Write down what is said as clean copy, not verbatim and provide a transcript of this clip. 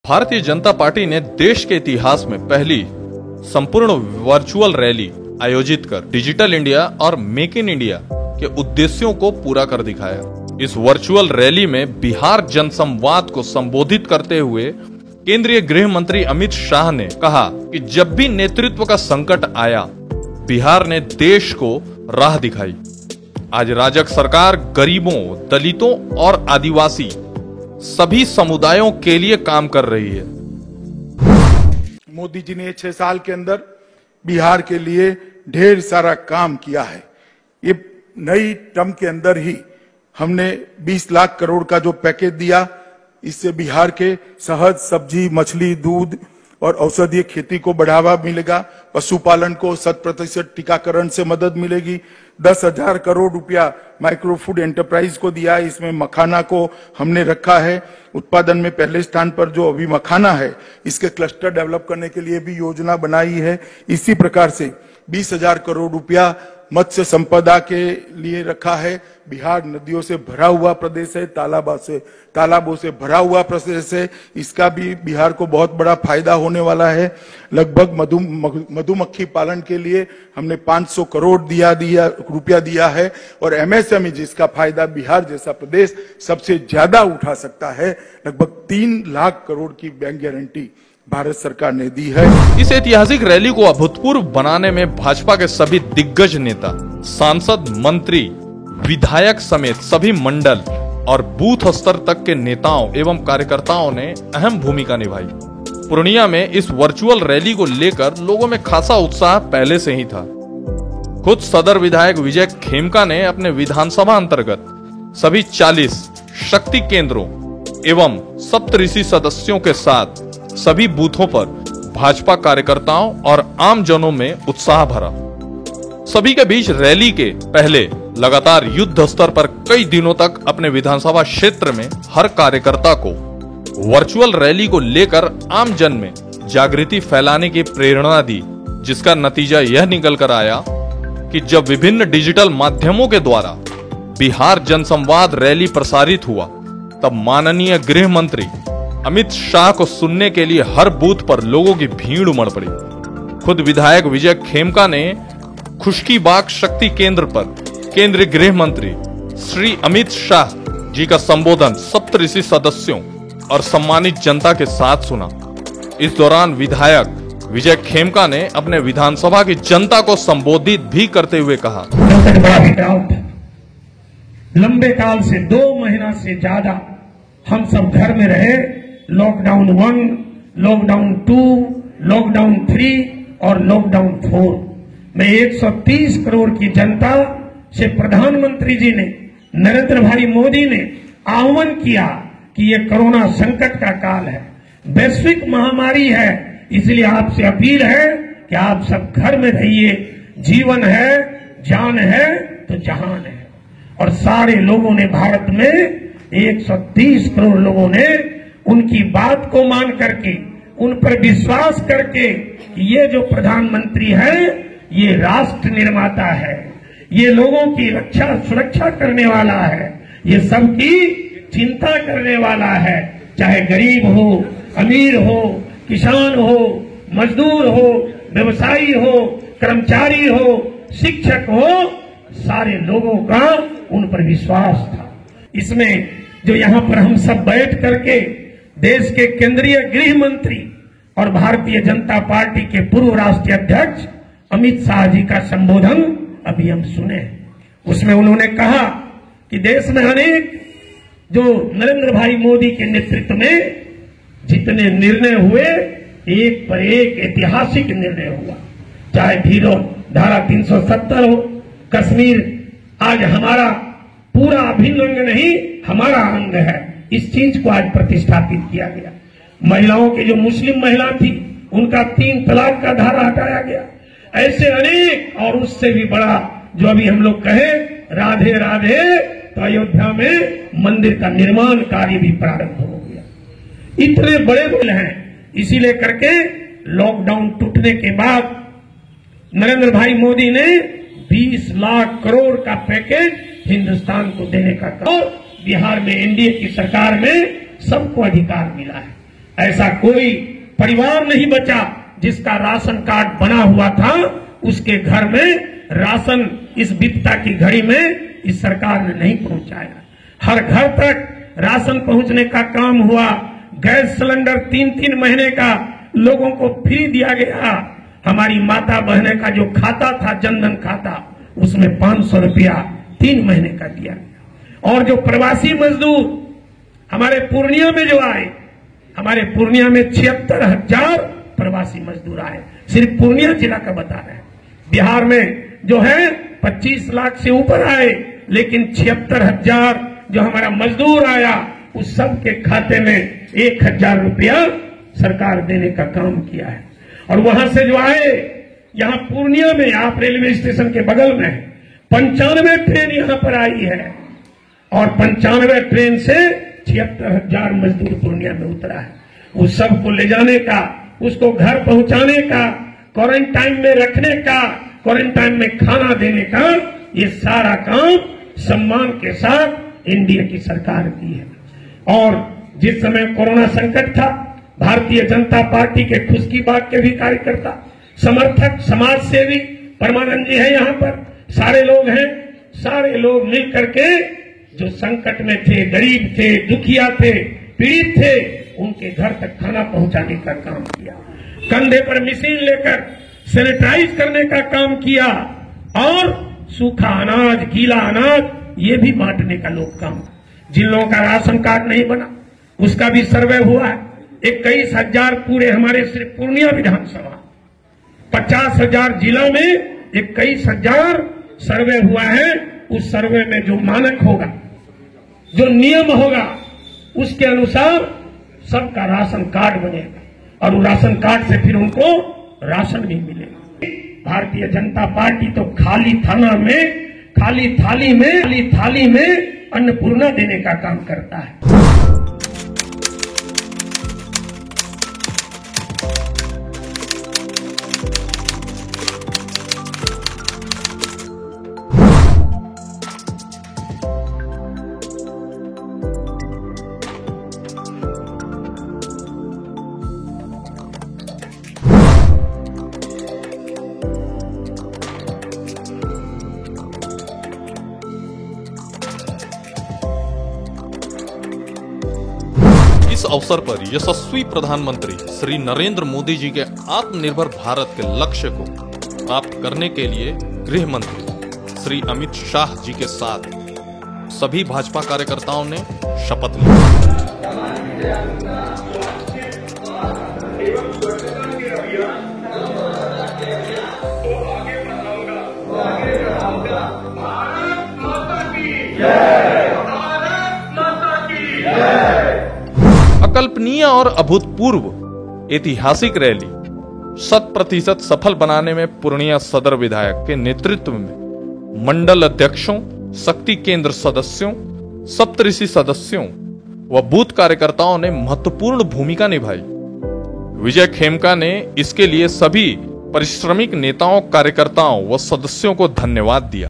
Bharatiya Janata party ने देश के इतिहास में पहली संपूर्ण वर्चुअल रैली आयोजित कर डिजिटल इंडिया और मेक इन इंडिया के उद्देश्यों को पूरा कर दिखाया। इस वर्चुअल रैली में बिहार जनसंवाद को संबोधित करते हुए केंद्रीय गृह मंत्री अमित शाह ने कहा कि जब भी नेतृत्व का संकट आया, बिहार ने देश को राह दिखाई। आज राजग सरकार गरीबों, दलितों और आदिवासी सभी समुदायों के लिए काम कर रही है। मोदी जी ने 6 साल के अंदर बिहार के लिए ढेर सारा काम किया है। ये नई टर्म के अंदर ही हमने 20 लाख करोड़ का जो पैकेज दिया, इससे बिहार के शहद, सब्जी, मछली, दूध और औषधीय खेती को बढ़ावा मिलेगा। पशुपालन को 100% टीकाकरण से मदद मिलेगी। 10,000 करोड़ रुपया माइक्रो फूड एंटरप्राइज को दिया है। इसमें मखाना को हमने रखा है उत्पादन में पहले स्थान पर। जो अभी मखाना है, इसके क्लस्टर डेवलप करने के लिए भी योजना बनाई है। इसी प्रकार से 20,000 करोड़ रुपया मत्स्य संपदा के लिए रखा है। बिहार नदियों से भरा हुआ प्रदेश है, तालाबों से भरा हुआ प्रदेश है। इसका भी बिहार को बहुत बड़ा फायदा होने वाला है। लगभग मधुमक्खी पालन के लिए हमने 500 करोड़ रुपया दिया है। और एमएसएमई, जिसका फायदा बिहार जैसा प्रदेश सबसे ज्यादा उठा सकता है, लगभग 3 लाख करोड़ की बैंक गारंटी भारत सरकार ने दी है। इस ऐतिहासिक रैली को अभूतपूर्व बनाने में भाजपा के सभी दिग्गज नेता, सांसद, मंत्री, विधायक समेत सभी मंडल और बूथ स्तर तक के नेताओं एवं कार्यकर्ताओं ने अहम भूमिका निभाई। पूर्णिया में इस वर्चुअल रैली को लेकर लोगों में खासा उत्साह पहले से ही था। खुद सदर विधायक विजय खेमका ने अपने विधानसभा अंतर्गत सभी 40 शक्ति केंद्रों एवं सप्तऋषि सदस्यों के साथ सभी बूथों पर भाजपा कार्यकर्ताओं और आम जनों में उत्साह भरा। सभी के बीच रैली के पहले लगातार युद्ध स्तर पर कई दिनों तक अपने विधानसभा क्षेत्र में हर कार्यकर्ता को वर्चुअल रैली को लेकर आम जन में जागृति फैलाने की प्रेरणा दी, जिसका नतीजा यह निकल कर आया कि जब विभिन्न डिजिटल माध्यमों के द्वारा बिहार जनसंवाद रैली प्रसारित हुआ, तब माननीय गृह मंत्री अमित शाह को सुनने के लिए हर बूथ पर लोगों की भीड़ उमड़ पड़ी। खुद विधायक विजय खेमका ने खुशकीबाग शक्ति केंद्र पर केंद्रीय गृह मंत्री श्री अमित शाह जी का संबोधन सप्तऋषि सदस्यों और सम्मानित जनता के साथ सुना। इस दौरान विधायक विजय खेमका ने अपने विधानसभा की जनता को संबोधित भी करते हुए कहा, लंबे काल से 2 महीना से ज्यादा हम सब घर में रहे। लॉकडाउन 1, लॉकडाउन 2, लॉकडाउन 3 और लॉकडाउन 4 में 130 करोड़ की जनता से प्रधानमंत्री जी ने, नरेंद्र भाई मोदी ने आह्वान किया कि ये कोरोना संकट का काल है, वैश्विक महामारी है, इसलिए आपसे अपील है कि आप सब घर में रहिए। जीवन है, जान है तो जहान है। और सारे लोगों ने, भारत में 130 करोड़ लोगों ने उनकी बात को मान करके, उन पर विश्वास करके कि ये जो प्रधानमंत्री है ये राष्ट्र निर्माता है, ये लोगों की रक्षा सुरक्षा करने वाला है, ये सबकी चिंता करने वाला है। चाहे गरीब हो, अमीर हो, किसान हो, मजदूर हो, व्यवसायी हो, कर्मचारी हो, शिक्षक हो, सारे लोगों का उन पर विश्वास था। इसमें जो यहाँ पर हम सब बैठ करके देश के केंद्रीय गृह मंत्री और भारतीय जनता पार्टी के पूर्व राष्ट्रीय अध्यक्ष अमित शाह जी का संबोधन अभी हम सुने, उसमें उन्होंने कहा कि देश में अनेक जो नरेंद्र भाई मोदी के नेतृत्व में जितने निर्णय हुए, एक पर एक ऐतिहासिक निर्णय हुआ। चाहे धीरो धारा 370 हो, कश्मीर आज हमारा पूरा अभिन्न अंग नहीं, हमारा अंग है, इस चीज को आज प्रतिष्ठापित किया गया। महिलाओं की जो मुस्लिम महिला थी, उनका 3 तलाक का धारा हटाया गया। ऐसे अनेक, और उससे भी बड़ा जो अभी हम लोग कहे राधे राधे, तो अयोध्या में मंदिर का निर्माण कार्य भी प्रारंभ हो गया। इतने बड़े बिल हैं, इसीलिए करके लॉकडाउन टूटने के बाद नरेंद्र भाई मोदी ने 20 लाख करोड़ का पैकेज हिंदुस्तान को देने का काम। बिहार में एनडीए की सरकार में सबको अधिकार मिला है। ऐसा कोई परिवार नहीं बचा जिसका राशन कार्ड बना हुआ था, उसके घर में राशन इस विपदा की घड़ी में इस सरकार ने नहीं पहुंचाया। हर घर तक राशन पहुंचने का काम हुआ। गैस सिलेंडर 3-3 महीने का लोगों को फ्री दिया गया। हमारी माता बहने का जो खाता था, जनधन खाता, उसमें 500 रुपया 3 महीने का दिया गया। और जो प्रवासी मजदूर हमारे पूर्णिया में जो आए, हमारे पूर्णिया में 76,000 प्रवासी मजदूर आए, सिर्फ पूर्णिया जिला का बता रहे हैं। बिहार में जो है 25 लाख से ऊपर आए, लेकिन 76,000 जो हमारा मजदूर आया, उस सब के खाते में 1,000 रुपया सरकार देने का काम किया है। और वहां से जो आए, यहाँ पूर्णिया में, आप रेलवे स्टेशन के बगल में 95 ट्रेन यहाँ पर आई है, और 95 ट्रेन से 76,000 मजदूर पूर्णिया में उतरा है। उस सब को ले जाने का, उसको घर पहुंचाने का, क्वारंटाइन में रखने का, क्वारंटाइन में खाना देने का, ये सारा काम सम्मान के साथ एनडीए की सरकार की है। और जिस समय कोरोना संकट था, भारतीय जनता पार्टी के खुशकी बाग के भी कार्यकर्ता, समर्थक, समाज सेवी, परमानंद जी है यहाँ पर, सारे लोग हैं, सारे लोग मिल करके जो संकट में थे, गरीब थे, दुखिया थे, पीड़ित थे, उनके घर तक खाना पहुंचाने का काम किया। कंधे पर मशीन लेकर सैनिटाइज करने का काम किया, और सूखा अनाज, गीला अनाज, ये भी बांटने का लोग काम। जिन लोगों का राशन कार्ड नहीं बना, उसका भी सर्वे हुआ है। 21,000 पूरे हमारे सिर्फ पूर्णिया विधानसभा, 50,000 जिला में 21,000 सर्वे हुआ है। उस सर्वे में जो मानक होगा, जो नियम होगा, उसके अनुसार सबका राशन कार्ड बनेगा, और वो राशन कार्ड से फिर उनको राशन भी मिलेगा। भारतीय जनता पार्टी तो खाली थाली में अन्नपूर्णा देने का काम करता है। इस अवसर पर यशस्वी प्रधानमंत्री श्री नरेंद्र मोदी जी के आत्मनिर्भर भारत के लक्ष्य को प्राप्त करने के लिए गृह मंत्री श्री अमित शाह जी के साथ सभी भाजपा कार्यकर्ताओं ने शपथ ली। अकल्पनीय और अभूतपूर्व ऐतिहासिक रैली 100% सफल बनाने में पूर्णिया सदर विधायक के नेतृत्व में मंडल अध्यक्षों, शक्ति केंद्र सदस्यों, सप्तऋषि सदस्यों व बूथ कार्यकर्ताओं ने महत्वपूर्ण भूमिका निभाई। विजय खेमका ने इसके लिए सभी परिश्रमिक नेताओं, कार्यकर्ताओं व सदस्यों को धन्यवाद दिया।